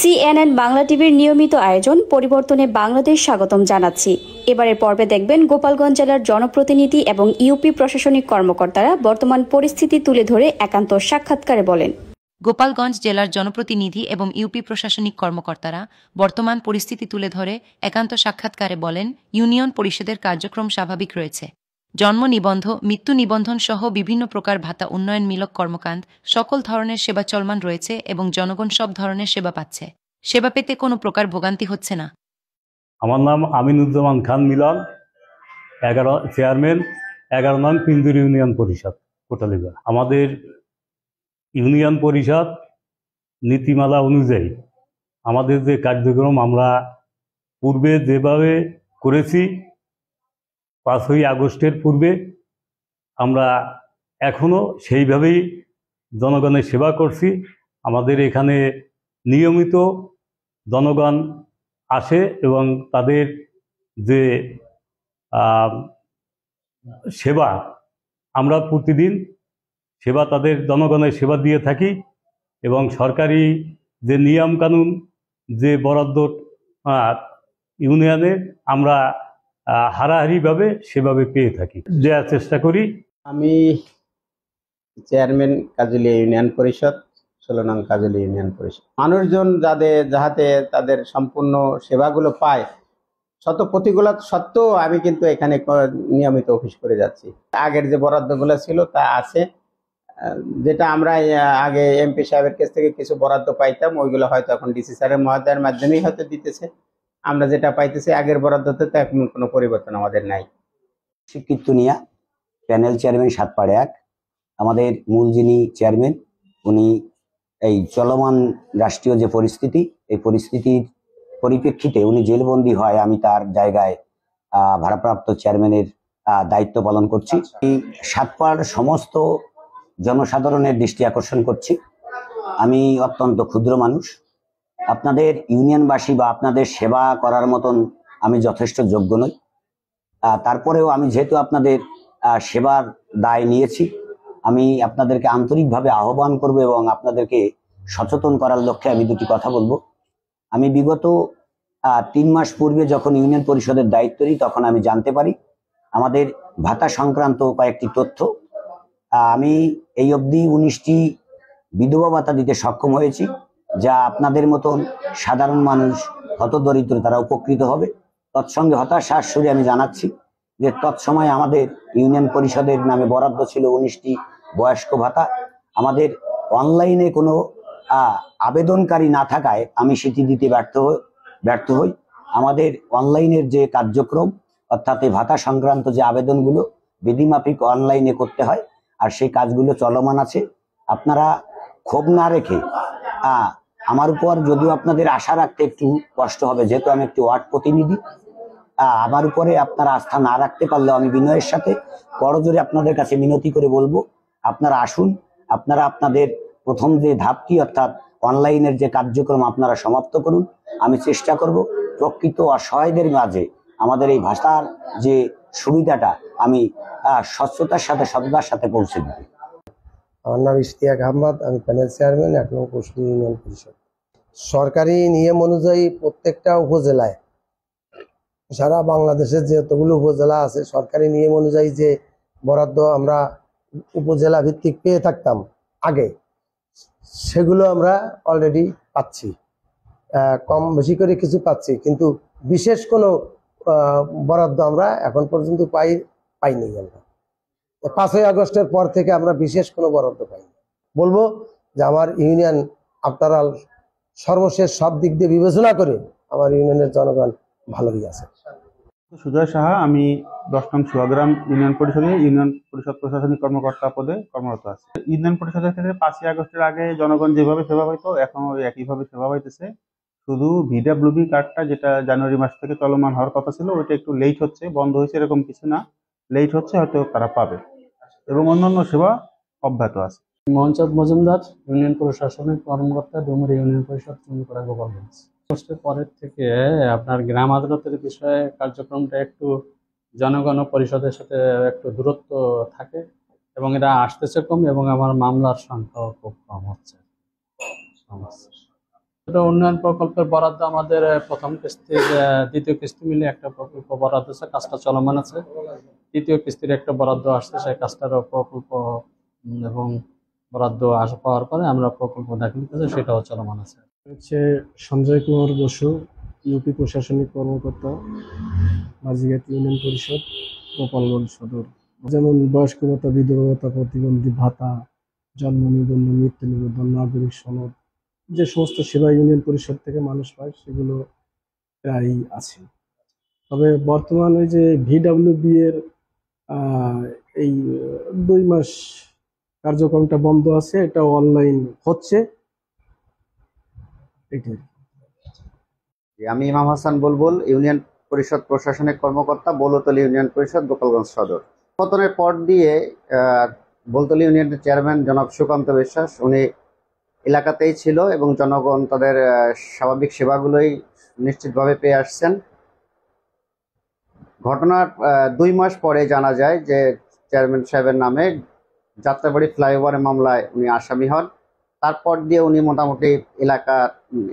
CNN Bangla টিভির নিয়মিত আয়োজন পরিবর্তনে বাংলাদেশ স্বাগতম জানাচ্ছি। এবারের পর্বে দেখবেন গোপালগঞ্জ জেলার জনপ্রতিনিধি এবং ইউপি প্রশাসনিক কর্মকর্তারা বর্তমান পরিস্থিতি তুলে ধরে একান্ত সাক্ষাৎকারে বলেন। গোপালগঞ্জ জেলার জনপ্রতিনিধি এবং ইউপি প্রশাসনিক কর্মকর্তারা বর্তমান পরিস্থিতি তুলে ধরে একান্ত সাক্ষাৎকারে বলেন, ইউনিয়ন পরিষদের কার্যক্রম স্বাভাবিক রয়েছে। জন্ম নিবন্ধ, মৃত্যু নিবন্ধন সহ বিভিন্ন প্রকার ভাতা উন্নয়নমূলক কর্মকাণ্ড, সকল ধরনের সেবা চলমান রয়েছে এবং জনগণ সব ধরনের সেবা পাচ্ছে। সেবা পেতে কোনো প্রকার ভোগান্তি হচ্ছে না। আমার নাম আমিনুজ্জামান খান মিলন, 11 চেয়ারম্যান, 11 নং পিন্দুর ইউনিয়ন পরিষদ কোটালীপাড়া। আমাদের ইউনিয়ন পরিষদ নীতিমালা অনুযায়ী আমাদের যে কার্যক্রম আমরা পূর্বে যেভাবে করেছি, 5ই আগস্টের পূর্বে আমরা এখনও সেইভাবেই জনগণের সেবা করছি। আমাদের এখানে নিয়মিত জনগণ আসে এবং তাদের যে সেবা, আমরা প্রতিদিন সেবা তাদের জনগণের সেবা দিয়ে থাকি এবং সরকারি যে নিয়মকানুন, যে বরাদ্দ ইউনিয়নে আমরা হারাহারিভাবে সেভাবে পেয়ে থাকি, দেওয়ার চেষ্টা করি। আমি চেয়ারম্যান কাজুলিয়া ইউনিয়ন পরিষদ, 16 নং কাজুলিয়া ইউনিয়ন পরিষদ। মানুষজন যাহাতে তাদের সম্পূর্ণ সেবাগুলো পায়, শত প্রতিকূলতা সত্ত্বেও আমি কিন্তু এখানে নিয়মিত অফিস করে যাচ্ছি। আগের যে বরাদ্দগুলো ছিল তা আছে, যেটা আমরা আগে এমপি সাহেবের কাছ থেকে কিছু বরাদ্দ পাইতাম, ওইগুলো হয়তো এখন ডিসি স্যারের মহোদয়ের মাধ্যমেই হয়তো দিতেছে। আমরা যেটা পাইতেছি আগের বরাদ্দতে তো এখন কোনো পরিবর্তন আমাদের নাই। শিক্ষিতুনিয়া প্যানেল চেয়ারম্যান 7/1। আমাদের মূল যিনি চেয়ারম্যান, উনি এই চলমান রাষ্ট্রীয় যে পরিস্থিতি, এই পরিস্থিতির পরিপ্রেক্ষিতে উনি জেলবন্দি হয়, আমি তার জায়গায় ভারপ্রাপ্ত চেয়ারম্যানের দায়িত্ব পালন করছি। এই 7পাড় সমস্ত জনসাধারণের দৃষ্টি আকর্ষণ করছি, আমি অত্যন্ত ক্ষুদ্র মানুষ। আপনাদের ইউনিয়নবাসী বা আপনাদের সেবা করার মতন আমি যথেষ্ট যোগ্য নই। তারপরেও আমি যেহেতু আপনাদের সেবার দায় নিয়েছি, আমি আপনাদেরকে আন্তরিকভাবে আহ্বান করব এবং আপনাদেরকে সচেতন করার লক্ষ্যে আমি দুটি কথা বলবো। আমি বিগত 3 মাস পূর্বে যখন ইউনিয়ন পরিষদের দায়িত্ব নিই, তখন আমি জানতে পারি আমাদের ভাতা সংক্রান্ত কয়েকটি তথ্য। আমি এই অবধি 19টি বিধবা ভাতা দিতে সক্ষম হয়েছি, যা আপনাদের মতন সাধারণ মানুষ, হতদরিদ্র, তারা উপকৃত হবে। তৎসঙ্গে হতাশার সুরে আমি জানাচ্ছি যে তৎসময় আমাদের ইউনিয়ন পরিষদের নামে বরাদ্দ ছিল 19টি বয়স্ক ভাতা। আমাদের অনলাইনে কোনো আবেদনকারী না থাকায় আমি সেটি দিতে ব্যর্থ হই। আমাদের অনলাইনের যে কার্যক্রম, অর্থাৎ এই ভাতা সংক্রান্ত যে আবেদনগুলো বিধিমাফিক অনলাইনে করতে হয়, আর সেই কাজগুলো চলমান আছে। আপনারা ক্ষোভ না রেখে, আমার উপর যদিও আপনাদের আশা রাখতে একটু কষ্ট হবে, যেহেতু আমি একটি ওয়ার্ড প্রতিনিধি, আমার উপরে আপনারা আস্থা না রাখতে পারলেও আমি বিনয়ের সাথে করজোরে আপনাদের কাছে মিনতি করে বলবো, আপনারা আসুন। আপনারা আপনাদের প্রথম যে ধাপটি, অর্থাৎ অনলাইনের যে কার্যক্রম, আপনারা সমাপ্ত করুন। আমি চেষ্টা করব প্রকৃত অসহায়দের মাঝে আমাদের এই ভাষার যে সুবিধাটা আমি স্বচ্ছতার সাথে, সততার সাথে পৌঁছে দিই। আমার নাম ইশতিয়াক আহমদ, আমি প্যানেল চেয়ারম্যান, 1 নং কুশলী ইউনিয়ন পরিষদ। সরকারি নিয়ম অনুযায়ী প্রত্যেকটা উপজেলায়, সারা বাংলাদেশের যে যতগুলো উপজেলা আছে, সরকারি নিয়ম অনুযায়ী যে বরাদ্দ আমরা উপজেলা ভিত্তিক পেয়ে থাকতাম আগে, সেগুলো আমরা অলরেডি পাচ্ছি। কম বেশি করে কিছু পাচ্ছি, কিন্তু বিশেষ কোনো বরাদ্দ আমরা এখন পর্যন্ত পাইনি। আমরা 5ই আগস্টের পর থেকে আমরা বিশেষ কোনো বরাদ্দ পাইনি। বলবো যে আমার ইউনিয়ন আপনারা সর্বশেষ সব দিক দিয়ে বিবেচনা করে আমার ইউনিয়নের জনগণ ভালোই আছে। সুজয় সাহা, আমি 10 নং সুয়াগ্রাম ইউনিয়ন পরিষদে ইউনিয়ন পরিষদ প্রশাসনিক কর্মকর্তা পদে কর্মরত আছি। ইউনিয়ন পরিষদের ক্ষেত্রে 5ই আগস্টের আগে জনগণ যেভাবে সেবা পাইতো, এখন একইভাবে সেবা পাইতেছে। শুধু ভিডব্লিউবি কার্ডটা, যেটা জানুয়ারি মাস থেকে চলমান হওয়ার কথা ছিল, ওইটা একটু লেট হচ্ছে, বন্ধ হয়েছে এরকম কিছু না, লেট হচ্ছে, হয়তো তারা পাবে, এবং অন্যান্য সেবা অব্যাহত আছে। মোহাম্মদ মজুমদার, ইউনিয়ন প্রশাসনিক কর্মকর্তা, ডুমুরি ইউনিয়ন পরিষদ, চুনিপাড়া, গোপালগঞ্জ। আগস্টের পরের থেকে আপনার গ্রাম আদালতের বিষয়ে কার্যক্রমটা একটু জনগণ ও পরিষদের সাথে একটু দূরত্ব থাকে এবং এটা আসতেছে কম, এবং আমার মামলার সংখ্যাও খুব কম হচ্ছে। এটা উন্নয়ন প্রকল্পের বরাদ্দ আমাদের প্রথম কিস্তির দ্বিতীয় কিস্তি মিলে একটা প্রকল্প বরাদ্দ আছে, কাজটা চলমান আছে। তৃতীয় কিস্তির একটা বরাদ্দ আসছে, সেই কাজটারও প্রকল্প এবং বরাদ্দ পাওয়ার পরে আমরা প্রকল্প দাখিল করেছি, সেটাও চলমান আছে। হচ্ছে সঞ্জয় কুমার বসু, ইউপি প্রশাসনিক কর্মকর্তা, মাঝিঘাট ইউনিয়ন পরিষদ, গোপালগঞ্জ সদর। যেমন বয়স্ক ভাতা, বিধবা ভাতা, প্রতিবন্ধী ভাতা, জন্ম নিবন্ধন, মৃত্যু নিবন্ধন, নাগরিক সনদ, যে সমস্ত সেবা ইউনিয়ন পরিষদ থেকে মানুষ পায় সেগুলো প্রায়ই আছে। তবে বর্তমানে যে ভিডব্লিউবি এর এই 2 মাস কার্যক্রমটা বন্ধ আছে, এটা অনলাইন হচ্ছে, এটাই। আমি ইমাম হাসান বুলবুল, ইউনিয়ন পরিষদ প্রশাসনিক কর্মকর্তা, বৌলতলী ইউনিয়ন পরিষদ, গোপালগঞ্জ সদর। পতনের পর দিয়ে বৌলতলী ইউনিয়নের চেয়ারম্যান জনাব সুকান্ত বিশ্বাস উনি এলাকাতেই ছিল এবং জনগণ তাদের স্বাভাবিক সেবাগুলোই নিশ্চিতভাবে পেয়ে আসছেন। ঘটনার 2 মাস পরে জানা যায় যে চেয়ারম্যান সাহেবের নামে যাত্রাবাড়ি ফ্লাইওভারের মামলায় উনি আসামি হন। তারপর দিয়ে উনি মোটামুটি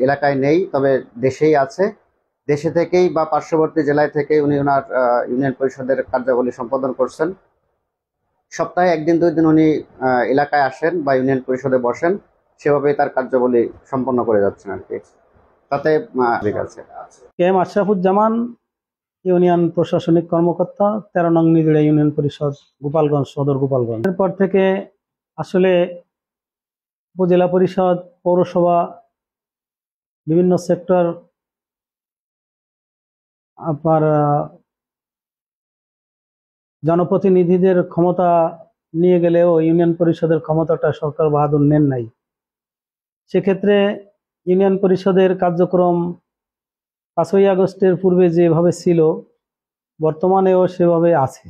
এলাকায় নেই, তবে দেশেই আছে। দেশে থেকেই বা পার্শ্ববর্তী জেলায় থেকেই উনি ওনার ইউনিয়ন পরিষদের কার্যাবলী সম্পাদন করছেন। সপ্তাহে 1-2 দিন উনি এলাকায় আসেন বা ইউনিয়ন পরিষদে বসেন, সেভাবেই তার কার্যাবলী সম্পন্ন করে যাচ্ছেন আর কি। তাতে ঠিক আছে। কে এম আশরাফুজ্জামান, ইউনিয়ন প্রশাসনিক কর্মকর্তা, 13 নং নিগড়া ইউনিয়ন পরিষদ, গোপালগঞ্জ সদর, গোপালগঞ্জ। এরপর থেকে আসলে উপজেলা পরিষদ, পৌরসভা, বিভিন্ন সেক্টর আপনার জনপ্রতিনিধিদের ক্ষমতা নিয়ে গেলেও ইউনিয়ন পরিষদের ক্ষমতাটা সরকার বাহাদুর নেন নাই। সেক্ষেত্রে ইউনিয়ন পরিষদের কার্যক্রম 5ই আগস্টের পূর্বে যেভাবে ছিল বর্তমানেও সেভাবে আছে।